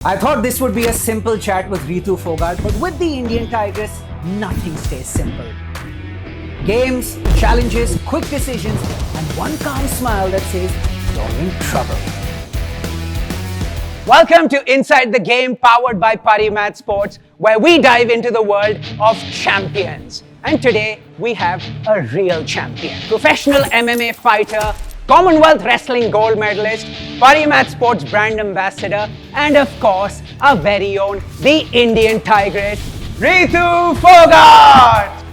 I thought this would be a simple chat with Ritu Fogart, but with the Indian Tigress, nothing stays simple. Games, challenges, quick decisions, and one calm smile that says, you're in trouble. Welcome to Inside the Game, powered by Parimat Sports, where we dive into the world of champions. And today, we have a real champion. Professional MMA fighter, Commonwealth Wrestling gold medalist, Parimat Sports brand ambassador, and of course, our very own, the Indian Tigress, Ritu Fogart!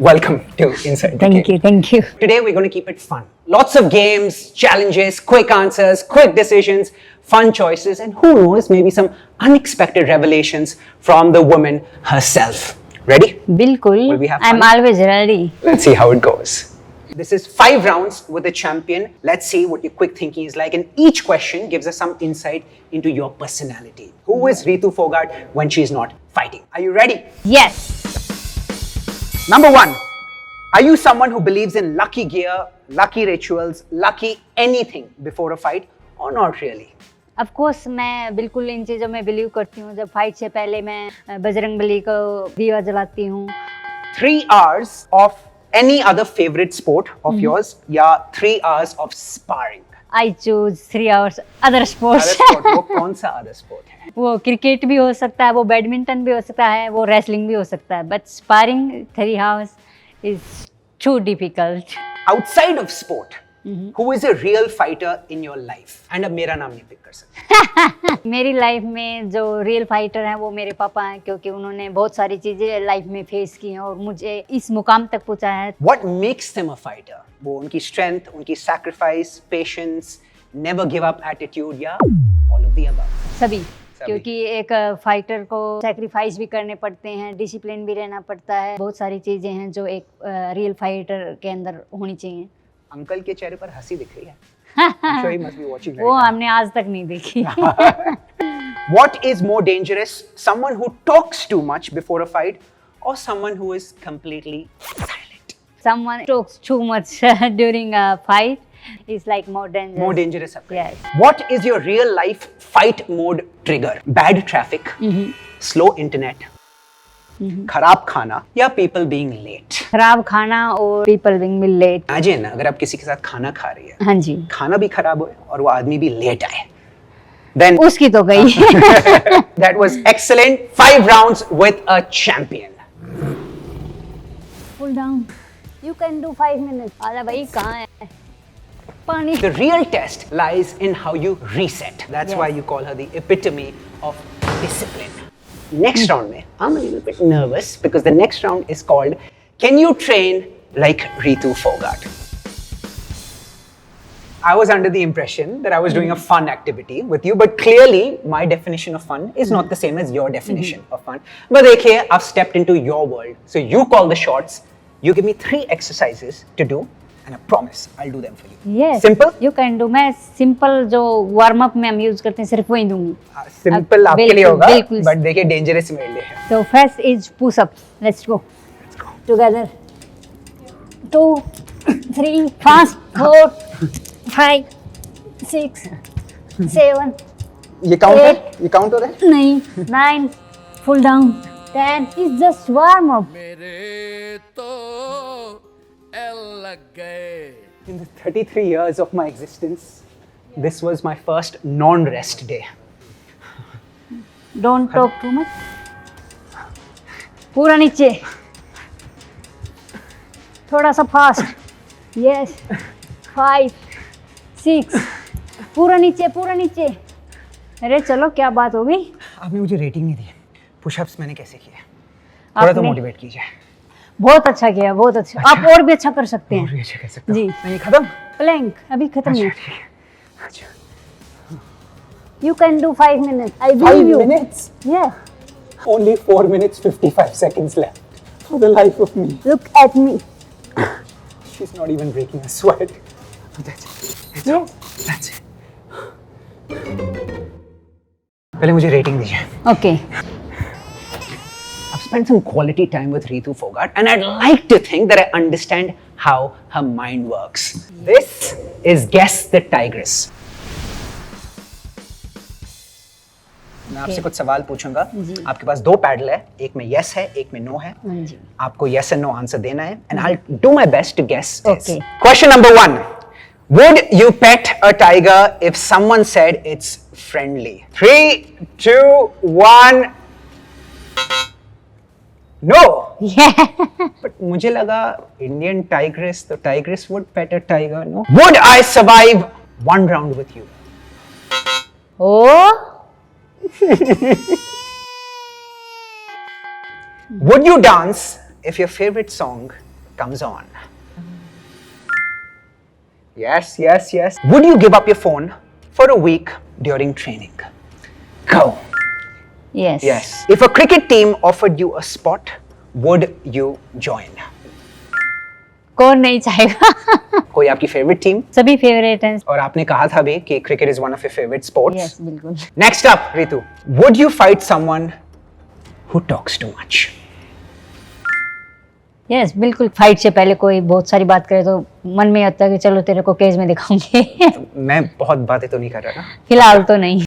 Welcome to Inside the Game. Thank you. Today we're going to keep it fun. Lots of games, challenges, quick answers, quick decisions, fun choices, and who knows, maybe some unexpected revelations from the woman herself. Ready? Bilkul. Will we have fun? I'm always ready. Let's see how it goes. This is 5 rounds with a champion. Let's see what your quick thinking is like, and each question gives us some insight into your personality. Who is Ritu Fogart when she's not fighting? Are you ready? Yes. Number 1, are you someone who believes in lucky gear, lucky rituals, lucky anything before a fight, or not really? Of course, मैं बिल्कुल इन चीज़ों में believe करती हूँ. जब fight से पहले मैं बजरंगबली को दिया जलाती हूँ. 3 hours of any other favorite sport of yours, या 3 hours of sparring? I choose 3 hours other sports. Other sport, वो कौन सा other sport है? वो क्रिकेट भी हो सकता है, वो बैडमिंटन भी हो सकता है, वो रेसलिंग भी हो सकता है. But sparring 3 hours is too difficult. Outside of sport, who is a real fighter in your life? And अब मेरा नाम नहीं पिक कर सकते. मेरी लाइफ में जो रियल फाइटर हैं वो मेरे पापा हैं, क्योंकि उन्होंने बहुत सारी चीज़ें लाइफ में फेस की हैं और मुझे इस मुकाम तक पहुंचाया है. What makes them a fighter? वो उनकी strength, उनकी sacrifice, patience, never give up attitude, या all of the above? सभी. क्योंकि एक फाइटर को सैक्रिफाइस भी करने पड़ते हैं, डिसिप्लिन भी रहना पड़ता है, बहुत सारी चीज़ें हैं जो एक रियल फाइटर के अंदर होनी चाहिए. अंकल के चेहरे पर हंसी दिख रही है. I'm sure he must be watching right वो now. हमने आज तक नहीं देखी. What is more dangerous? Someone who talks too much before a fight, or someone who is completely silent? Someone talks too much during a fight is like more dangerous. More dangerous. Yes. What is your real life fight mode trigger? Bad traffic, slow internet, खराब खाना, या people being late? खराब खाना और people being late. Imagine अगर आप किसी के साथ खाना खा रही है, हाँ जी. खाना भी खराब हो और वो आदमी भी लेट आए, then उसकी तो गई. that was excellent. 5 rounds with a champion. Pull down. You can do 5 minutes. आजा भाई, कहाँ है पानी? The real test lies in how you reset. That's Yes. why you call her the epitome of discipline. Next round mein, I'm a little bit nervous because the next round is called Can You Train Like Ritu Fogart? I was under the impression that I was doing a fun activity with you, but clearly my definition of fun is not the same as your definition of fun. But dekhiye, I've stepped into your world. So you call the shots. You give me 3 exercises to do, and I promise I'll do them for you. Yes. Simple? You can do. मैं simple जो warm up में हम use करते हैं सिर्फ वही दूंगी. Simple आपके लिए होगा, बिल्कुल. but देखिए dangerous मेरे लिए है. So first is push up. Let's go. Together. 2, 3, fast. 4, 5, 6, 7. ये काउंट है? 8. ये काउंट हो रहा है? नहीं. 9. Full down. 10. It's just warm up. मेरे तो एल लग गए. In the 33 years of my existence, this was my first non-rest day. Don't talk too much. पूरा नीचे. थोड़ा सा फास्ट. Yes. 5, 6. पूरा नीचे, पूरा नीचे. अरे चलो, क्या बात हो गई? आपने मुझे रेटिंग नहीं दी. पुशअप्स मैंने कैसे किए? थोड़ा तो मोटिवेट कीजिए. बहुत अच्छा किया, बहुत अच्छा. आप और भी अच्छा कर सकते और हैं. भी अच्छा कर सकता हूँ. जी. नहीं खत्म? प्लैंक अभी खत्म अच्छा नहीं. ठीक है. अच्छा. You can do 5 minutes. I 5 believe you. minutes? Yeah. Only 4 minutes 55 seconds left. For the life of me. Look at me. She's not even breaking a sweat. That's it. Yes. That's it. पहले मुझे rating दीजिए. Okay. I've spent some quality time with Ritu Fogart, and I'd like to think that I understand how her mind works. This is Guess the Tigress. मैं आपसे कुछ सवाल पूछूंगा जी। आपके पास 2 pedal है, एक में यस है, एक में नो है। हाँ जी। आपको यस एंड नो आंसर देना है and I will do my best to guess. Okay. Question number 1, would you pet a tiger if someone said it's friendly? 3, 2, 1. No. Yeah. But मुझे लगा Indian tigress, तो tigress would pet a tiger, no? Would I survive 1 round with you? Oh. Would you dance if your favorite song comes on? Yes, yes, yes. Would you give up your phone for a week during training? Go. Yes. Yes. If a cricket team offered you a spot, would you join? कौन नहीं चाहेगा? कोई आपकी favorite team? सभी favourite हैं। और आपने कहा था भी कि cricket is one of your favorite sports. Yes, बिल्कुल। Next up, Ritu. Would you fight someone who talks too much? Yes बिल्कुल, फाइट से पहले कोई बहुत सारी बात करे तो मन में आता है कि चलो तेरे को केज में दिखाऊंगे। मैं बहुत बातें तो नहीं कर रहा ना। फिलहाल तो नहीं।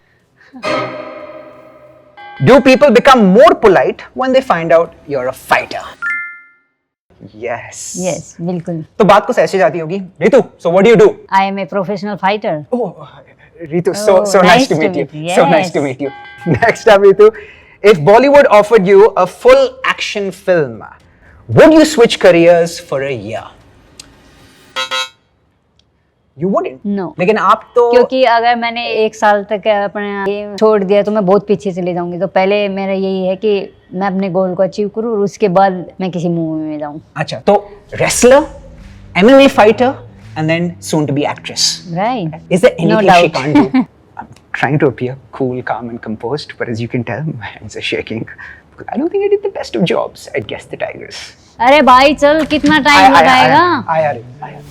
Do people become more polite when they find out you're a fighter? Yes. Yes बिल्कुल। तो बात कुछ ऐसे जाती होगी। Ritu, so what do you do? I am a professional fighter. Oh, Ritu, so nice to meet you. So Yes. nice to meet you. Next up, Ritu, if Bollywood offered you a full action film, would you switch careers for a year? You wouldn't. No. लेकिन आप तो क्योंकि अगर मैंने 1 साल तक अपना game छोड़ दिया तो मैं बहुत पीछे चली जाऊंगी। तो पहले मेरा यही है कि मैं अपने गोल को अचीव करूँ और उसके बाद मैं किसी मूवी में जाऊँ। अच्छा, तो wrestler, MMA fighter, and then soon to be actress. Right. Is there No anything she doubt. can't do? I'm trying to appear cool, calm, and composed, but as you can tell, my hands are shaking. I don't think I did the best of jobs at Guess the Tigers. अरे भाई चल, कितना time लगाएगा?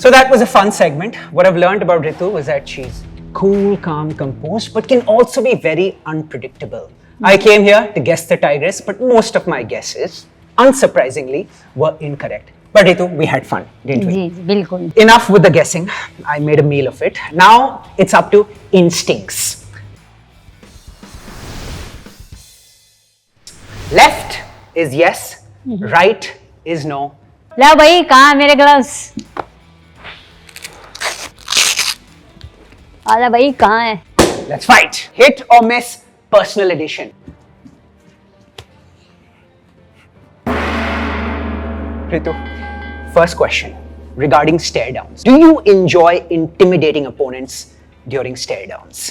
So that was a fun segment. What I've learned about Ritu is that she's cool, calm, composed, but can also be very unpredictable. I came here to guess the Tigers, but most of my guesses, unsurprisingly, were incorrect. But Ritu, we had fun, didn't we? जी बिल्कुल। Enough with the guessing. I made a meal of it. Now it's up to instincts. Left is yes, right is no. ला भाई, कहाँ है मेरे gloves? आजा भाई, कहाँ है? Let's fight. Hit or miss, personal edition. Ritu, first question regarding stare downs. Do you enjoy intimidating opponents during stare downs?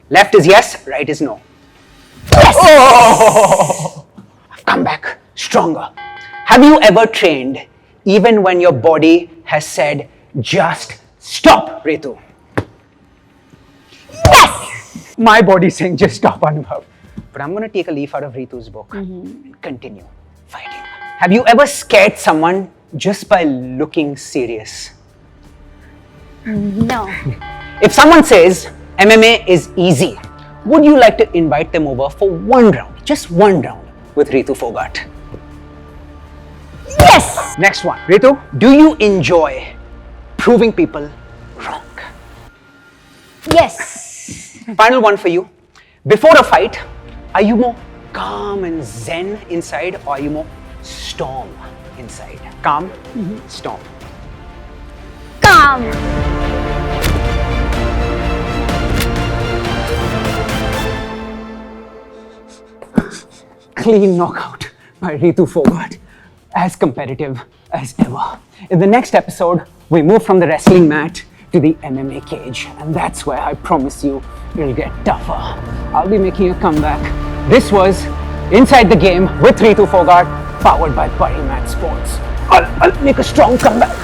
Left is yes, right is no. Yes! Oh! I've come back stronger. Have you ever trained even when your body has said, just stop, Ritu? Yes! My body's saying, just stop, Anubhav. But I'm going to take a leaf out of Ritu's book and continue fighting. Have you ever scared someone just by looking serious? No. If someone says MMA is easy, would you like to invite them over for 1 round, just 1 round with Ritu Fogart? Yes! Next one. Ritu, do you enjoy proving people wrong? Yes. Final one for you. Before a fight, are you more calm and zen inside or are you more storm inside? Calm, storm. Calm. Clean knockout by Ritu Fogart. As competitive as ever. In the next episode, we move from the wrestling mat to the MMA cage. And that's where I promise you it'll get tougher. I'll be making a comeback. This was Inside the Game with Ritu Fogart, powered by Parimat Sports. I'll make a strong comeback.